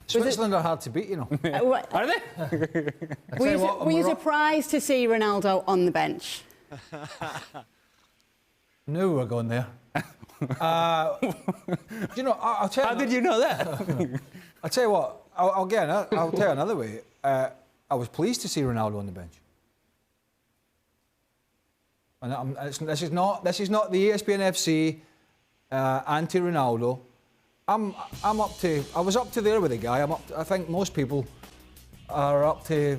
Switzerland are hard to beat, you know. Are they? Were you surprised to see Ronaldo on the bench? Knew we were going there. You know, I'll tell you. How did you know that? I'll tell you what. I'll tell you another way. I was pleased to see Ronaldo on the bench. And this is not the ESPN FC anti-Ronaldo. I was up to there with the guy. I think most people are up to,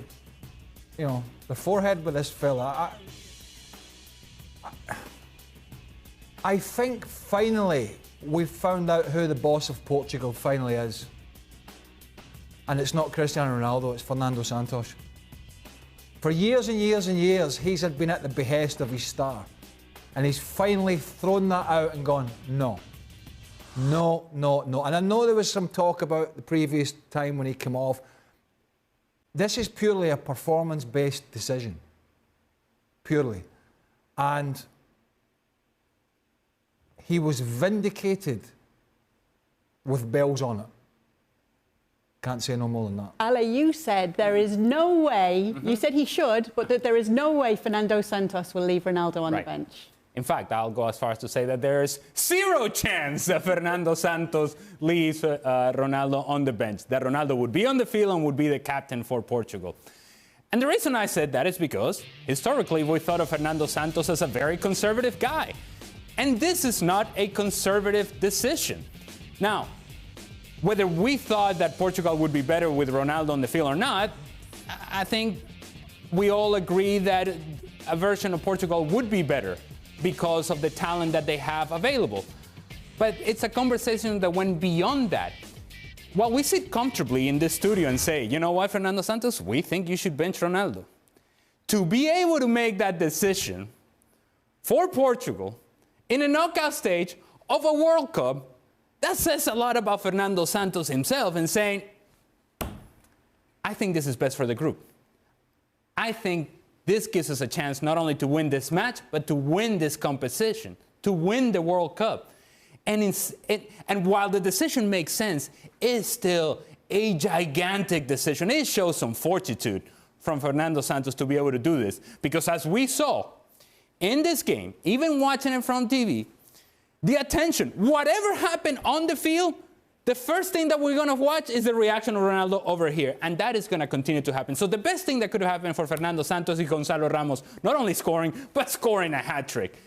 you know, the forehead with this fella. I think finally we've found out who the boss of Portugal finally is. And it's not Cristiano Ronaldo, it's Fernando Santos. For years and years and years, he's had been at the behest of his star. And he's finally thrown that out and gone, no. No, no, no. And I know there was some talk about the previous time when he came off. This is purely a performance-based decision. Purely. And he was vindicated with bells on it. Can't say no more than that. Ale, you said there is no way, you said he should, but that there is no way Fernando Santos will leave Ronaldo on the bench. In fact, I'll go as far as to say that there's 0 chance that Fernando Santos leaves Ronaldo on the bench, that Ronaldo would be on the field and would be the captain for Portugal. And the reason I said that is because, historically, we thought of Fernando Santos as a very conservative guy. And this is not a conservative decision. Now, whether we thought that Portugal would be better with Ronaldo on the field or not, I think we all agree that a version of Portugal would be better because of the talent that they have available. But it's a conversation that went beyond that. While we sit comfortably in this studio and say, you know what, Fernando Santos, we think you should bench Ronaldo. To be able to make that decision for Portugal in a knockout stage of a World Cup, that says a lot about Fernando Santos himself and saying, I think this is best for the group. I think this gives us a chance not only to win this match, but to win this competition, to win the World Cup. And while the decision makes sense, it's still a gigantic decision. It shows some fortitude from Fernando Santos to be able to do this. Because as we saw in this game, even watching it from TV, the attention, whatever happened on the field, the first thing that we're going to watch is the reaction of Ronaldo over here. And that is going to continue to happen. So the best thing that could have happened for Fernando Santos is Gonzalo Ramos not only scoring, but scoring a hat-trick.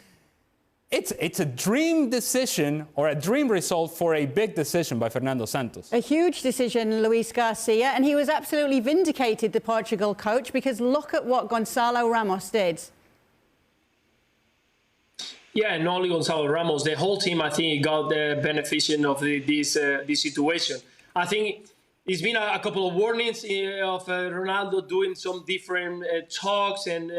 It's a dream decision or a dream result for a big decision by Fernando Santos. A huge decision, Luis Garcia, and he was absolutely vindicated, the Portugal coach, because look at what Gonzalo Ramos did. Yeah, not only Gonzalo Ramos, the whole team, I think, got the beneficiation of this situation. I think it's been a couple of warnings of Ronaldo doing some different talks and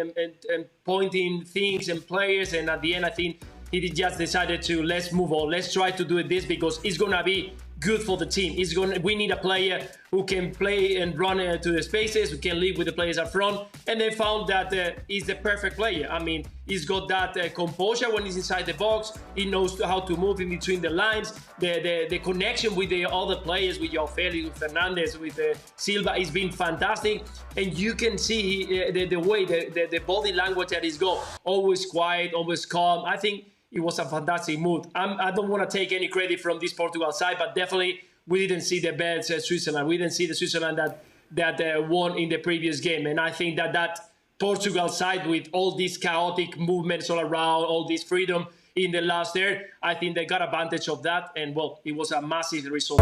pointing things and players. And at the end, I think he just decided to let's move on. Let's try to do this because it's going to be good for the team. We need a player who can play and run to the spaces, who can live with the players up front. And they found that he's the perfect player. I mean, he's got that composure when he's inside the box. He knows how to move in between the lines. The connection with the other players, with João Felix, with Fernandes, with Silva, has been fantastic. And you can see the way, the body language that he's got. Always quiet, always calm. I think it was a fantastic move. I don't want to take any credit from this Portugal side, but definitely we didn't see the best Switzerland. We didn't see the Switzerland that won in the previous game. And I think that Portugal side, with all these chaotic movements all around, all this freedom in the last there, I think they got advantage of that. And, well, it was a massive result.